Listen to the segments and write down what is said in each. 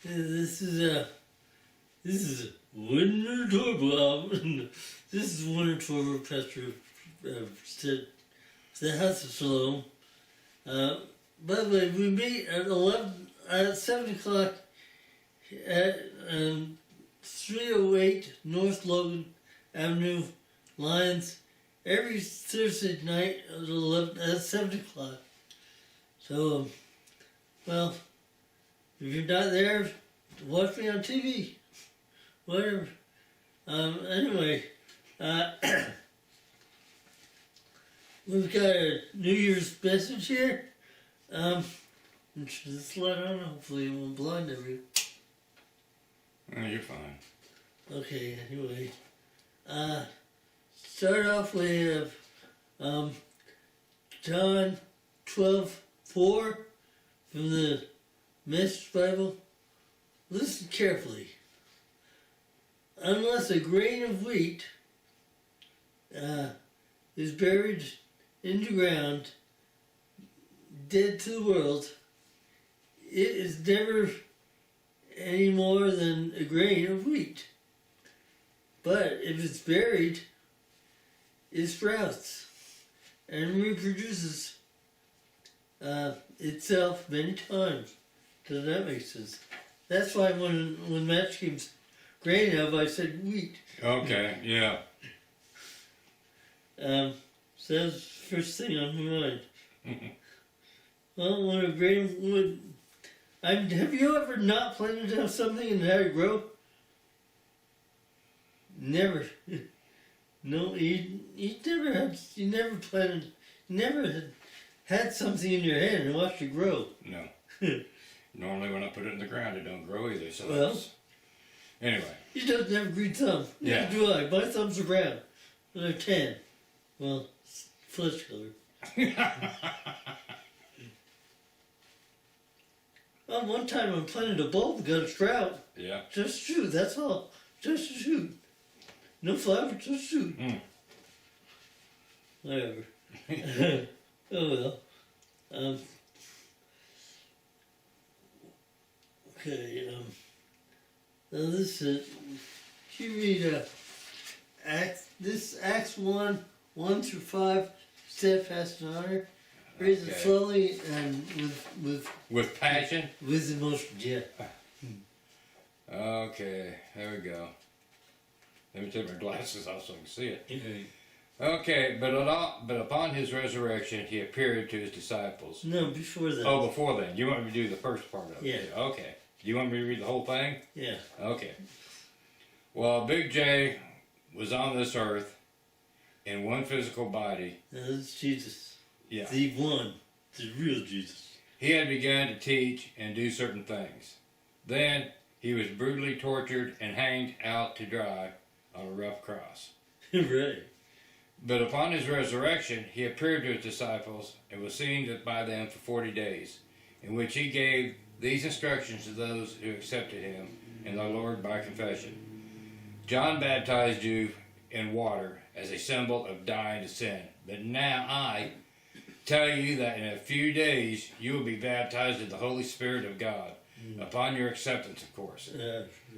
This is Winter Torborg. This is Winter Torborg, pastor of the House of Shalom. By the way, we meet at 7 o'clock at 308 North Logan Avenue, Lyons, every Thursday night at 7 o'clock. So, well, if you're not there, watch me on TV. Whatever. Anyway, we've got a New Year's message here. Just let on, hopefully it won't blind everyone. Oh, you're fine. Okay, anyway. Start off with John 12:4 from the Message Bible. Listen carefully. Unless a grain of wheat is buried in the ground, dead to the world, it is never any more than a grain of wheat. But if it's buried, it sprouts and reproduces itself many times. Does that make sense? That's why when Matt screams grain of, I said wheat. Okay, yeah. So that's the first thing on my mind. Well, when a grain would... have you ever not planted to have something and had it grow? Never. No, you never planted, you never had something in your hand and watched it grow. No. Normally when I put it in the ground, it don't grow either. So well, anyway. He doesn't have a green thumb. Yeah. Neither do I. My thumbs are brown. And they're tan. Well, flesh color. Well, one time I planted a bulb, got a sprout. Yeah. Just shoot, that's all. Just shoot. No flower, just shoot. Whatever. Oh well. Okay, now this is, you read Acts 1, 1 through 5, steadfast in honor. Read it slowly and with passion? With emotion, yeah. Okay, there we go. Let me take my glasses off so I can see it. Okay, but upon his resurrection, he appeared to his disciples. No, before that. Oh, before then. You want me to do the first part of it? Yeah. Okay. You want me to read the whole thing? Yeah. Okay. Well, Big J was on this earth in one physical body. That's Jesus. Yeah. The one. The real Jesus. He had begun to teach and do certain things. Then he was brutally tortured and hanged out to dry on a rough cross. Right. But upon his resurrection, he appeared to his disciples and was seen by them for 40 days, in which he gave these instructions to those who accepted him and the Lord by confession. John baptized you in water as a symbol of dying to sin. But now I tell you that in a few days you will be baptized in the Holy Spirit of God, upon your acceptance, of course.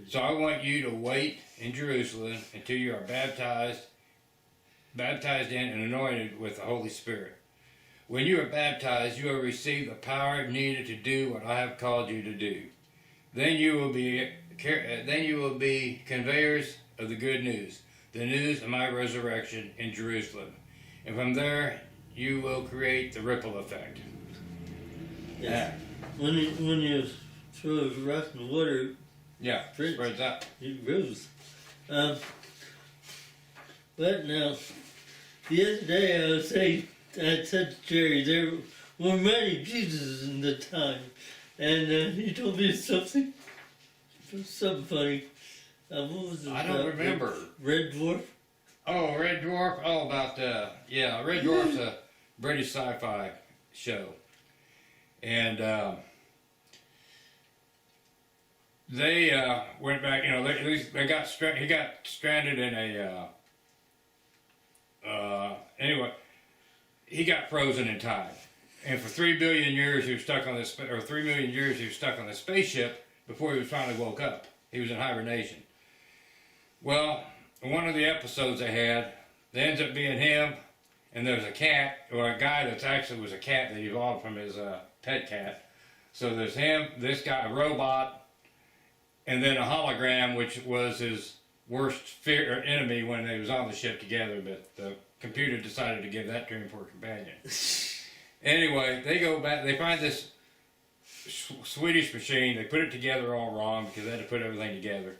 So I want you to wait in Jerusalem until you are baptized in and anointed with the Holy Spirit. When you are baptized, you will receive the power needed to do what I have called you to do. Then you will be conveyors of the good news, the news of my resurrection in Jerusalem. And from there, you will create the ripple effect. Yeah. When you throw a rock in the water, yeah, spreads out. It grows. But now, the other day I said to Jerry, there were many Jesuses in the time, and he told me something funny. What was it? I don't remember. Red Dwarf? Oh, Red Dwarf? Oh, about, Red Dwarf's a British sci-fi show. And they went back, he got stranded in anyway, he got frozen in time. And for 3 billion years he was stuck on this, or 3 million years he was stuck on this spaceship, before he was finally woke up. He was in hibernation. Well, one of the episodes they had, it ends up being him, and there's a cat, or a guy that's actually was a cat that evolved from his pet cat. So there's him, this guy, a robot, and then a hologram, which was his worst fear or enemy when they was on the ship together, but the computer decided to give that to him for a companion. Anyway, they go back, they find this Swedish machine, they put it together all wrong because they had to put everything together.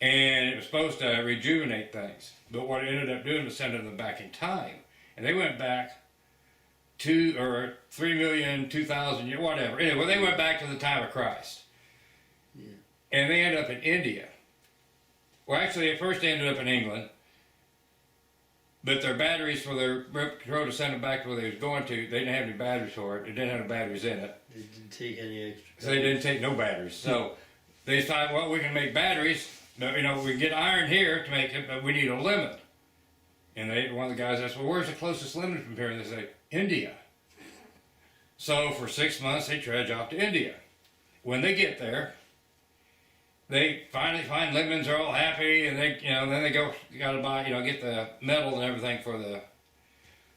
And it was supposed to rejuvenate things. But what it ended up doing was sending them back in time. And they went back 3,002,000 years, whatever. Anyway, they went back to the time of Christ. Yeah. And they ended up in India. Well, actually, at first they ended up in England. But their batteries for their remote control to send them back to where they was going to, they didn't have any batteries for it. It didn't have any batteries in it. They didn't take any extra. So they didn't take no batteries. So they decided, well, we can make batteries. But, we can get iron here to make it, but we need a limit. And one of the guys asked, well, where's the closest limit from here? And they say, India. So for 6 months, they trudge off to India. When they get there, they finally find lemons are all happy, and they, then they got to buy, get the metal and everything for the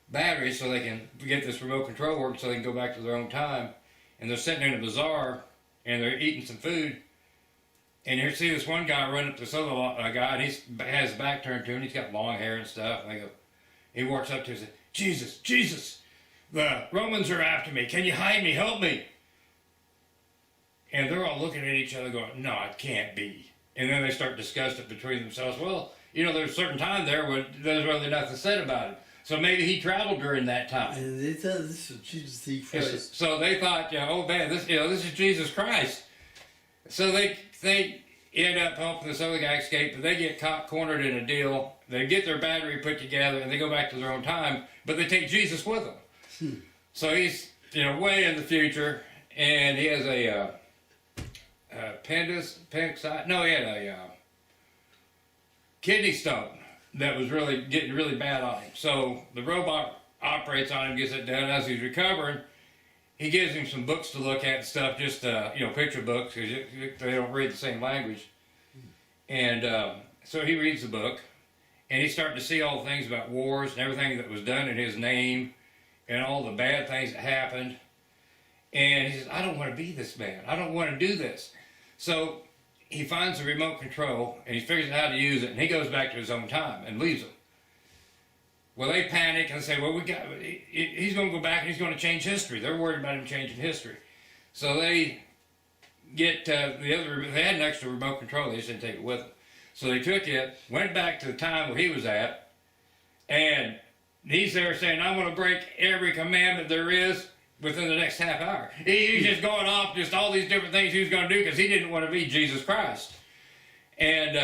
batteries so they can get this remote control work so they can go back to their own time. And they're sitting in a bazaar, and they're eating some food. And you see this one guy run up to this other guy, and he has his back turned to him, and he's got long hair and stuff. And he walks up to him and says, Jesus, Jesus, the Romans are after me. Can you hide me? Help me. And they're all looking at each other going, no, it can't be. And then they start discussing it between themselves. Well, there's a certain time there where there's really nothing said about it. So maybe he traveled during that time. And they thought this was Jesus the Christ. So they thought, oh man, this is Jesus Christ. So they end up helping this other guy escape, but they get caught cornered in a deal. They get their battery put together, and they go back to their own time, but they take Jesus with them. So he's way in the future, and he has he had a kidney stone that was getting really bad on him. So the robot operates on him, gets it done. As he's recovering, he gives him some books to look at and stuff, just picture books, because they don't read the same language. And so he reads the book, and he's starting to see all the things about wars and everything that was done in his name, and all the bad things that happened. And he says, I don't want to be this man. I don't want to do this. So he finds the remote control, and he figures out how to use it, and he goes back to his own time and leaves them. Well, they panic and say, well, he's going to go back and he's going to change history. They're worried about him changing history. So they get they had an extra remote control. They just didn't take it with them. So they took it, went back to the time where he was at, and he's there saying, I'm going to break every commandment there is within the next half hour. He's just going off just all these different things he was going to do because he didn't want to be Jesus Christ. And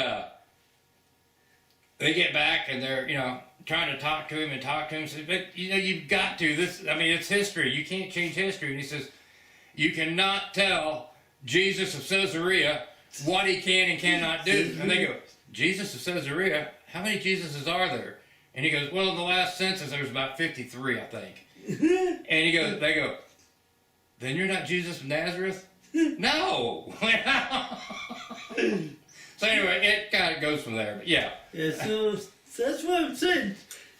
they get back and they're, trying to talk to him and say, but you've got to. It's history. You can't change history. And he says, you cannot tell Jesus of Caesarea what he can and cannot do. And they go, Jesus of Caesarea? How many Jesuses are there? And he goes, well, in the last census there was about 53, I think. And they go, then you're not Jesus of Nazareth? No. So anyway, it kind of goes from there. But yeah. Yeah, so that's what I'm saying.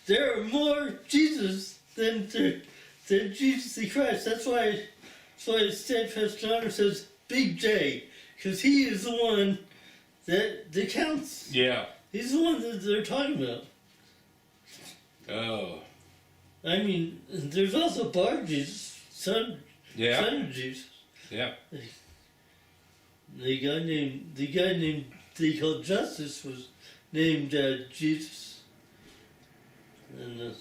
There are more Jesus than Jesus the Christ. That's why Steadfast John says Big J, because he is the one that counts. Yeah. He's the one that they're talking about. Oh. I mean, there's also Bar Jesus, son of Jesus. Yeah. The guy named they called Justice was named Jesus. And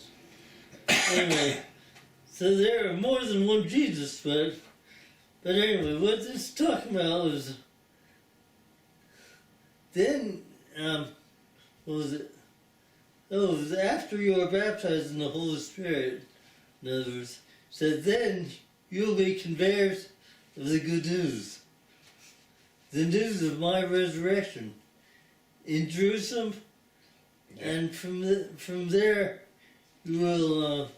anyway, so there are more than one Jesus, but anyway, what this is talking about is then what was it? Oh, it was after you are baptized in the Holy Spirit. In other words, said then you'll be conveyors of the good news. The news of my resurrection in Jerusalem, and from there you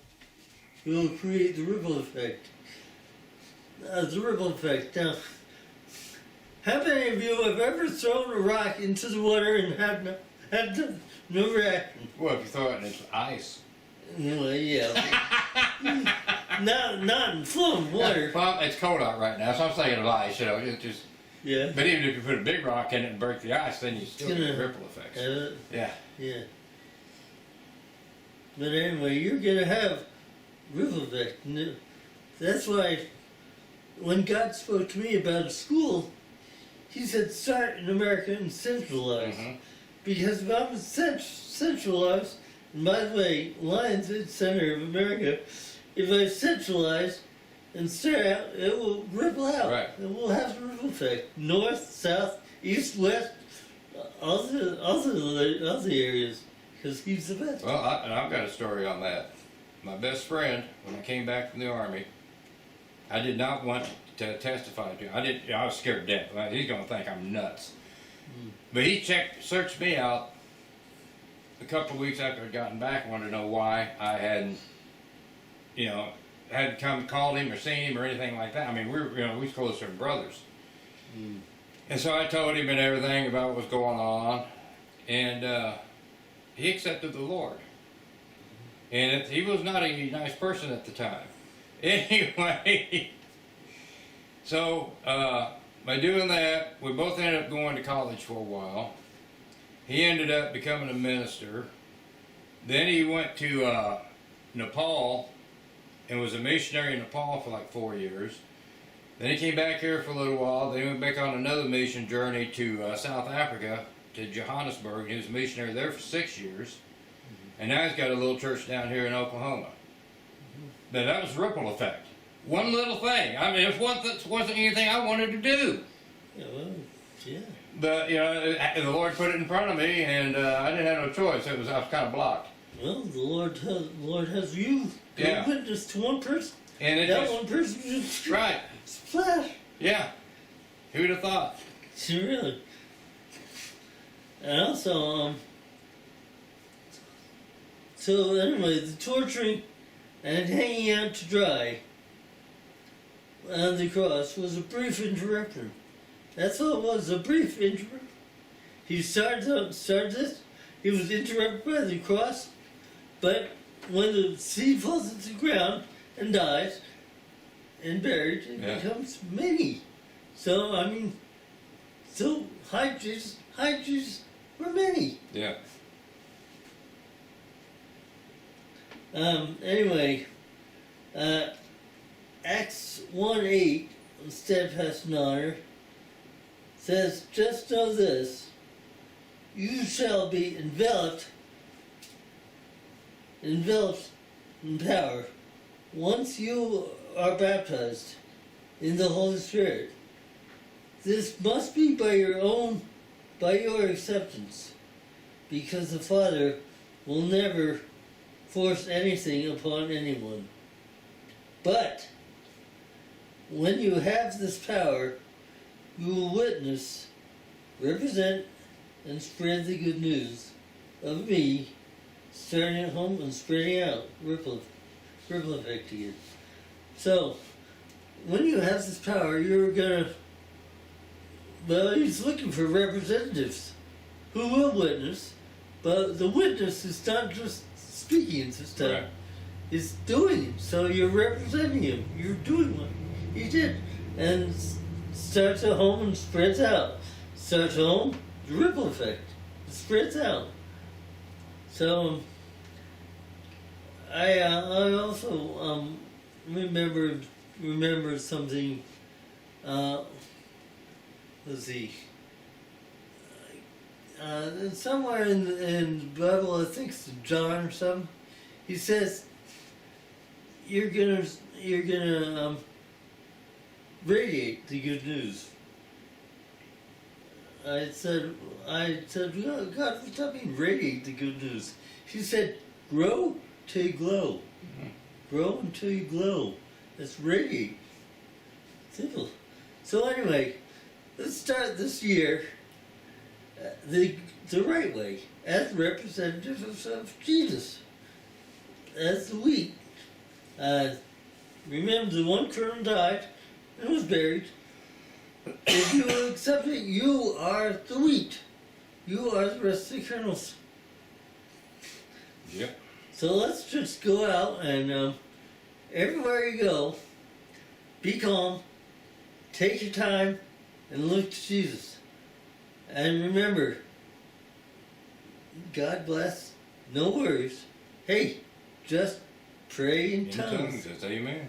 will create the ripple effect. Now, How many of you have ever thrown a rock into the water and had no reaction? Well, if you throw it in its ice. Anyway, yeah. not in flowing water. Well, it's cold out right now, so I'm thinking of ice, you know, it's just. Yeah. But even if you put a big rock in it and break the ice, then you still get ripple effects. Yeah. Yeah. But anyway, you're gonna have ripple effect. That's why when God spoke to me about a school, He said start in America and centralize. Mm-hmm. Because if I'm centralized, and by the way, Lions is the center of America, if I centralize and start out, it will ripple out. Right. It will have a ripple effect. North, south, east, west, all the areas. Because He's the best. Well, I've got a story on that. My best friend, when I came back from the Army, I did not want to testify to him. I was scared to death. He's going to think I'm nuts. But he searched me out a couple of weeks after I'd gotten back, wanted to know why I hadn't, hadn't come called him or seen him or anything like that. I mean, we was closer than brothers. And so I told him and everything about what was going on, and he accepted the Lord. And he was not a nice person at the time. Anyway, so by doing that, we both ended up going to college for a while. He ended up becoming a minister. Then he went to Nepal and was a missionary in Nepal for like 4 years. Then he came back here for a little while. Then he went back on another mission journey to South Africa, to Johannesburg. He was a missionary there for 6 years. And now he's got a little church down here in Oklahoma. But that was ripple effect. One little thing. I mean, it wasn't anything I wanted to do. Yeah, well, yeah. But, the Lord put it in front of me, and I didn't have no choice. I was kind of blocked. Well, the Lord has you. Yeah. Witness to one person. And one person just right. splash. Yeah. Who'd have thought? Really. And also, so anyway, the torturing and hanging out to dry on the cross was a brief interruption. That's all it was, a brief interruption. He started this, he was interrupted by the cross, but when the seed falls into the ground and dies and buried, it becomes many. So, I mean, high Jesus were many. Yeah. Anyway, Acts 1:8, steadfast in honor, says, just know this, you shall be enveloped in power once you are baptized in the Holy Spirit. This must be by your acceptance, because the Father will never force anything upon anyone. But when you have this power, you will witness, represent, and spread the good news of me, starting at home and spreading out, ripple effect again. So, when you have this power, you're gonna, He's looking for representatives who will witness, but the witness is not just speaking this time. Right. It's doing it. So you're representing him. You're doing what he did. And starts at home and spreads out. Starts at home, the ripple effect. It spreads out. So I also remember something. Let's see. Somewhere in the Bible, I think it's John or something, he says, you're gonna radiate the good news. I said, God, what does that mean, radiate the good news? He said, grow till you glow. Grow until you glow. That's radiate. Simple. So anyway, let's start this year the right way, as representatives of Jesus, as the wheat. Remember, the one kernel died and was buried. If you Except that you are the wheat. You are the rest of the kernels. Yep. So let's just go out and everywhere you go, be calm, take your time, and look to Jesus. And remember, God bless, no worries. Hey, just pray in tongues. That's amen.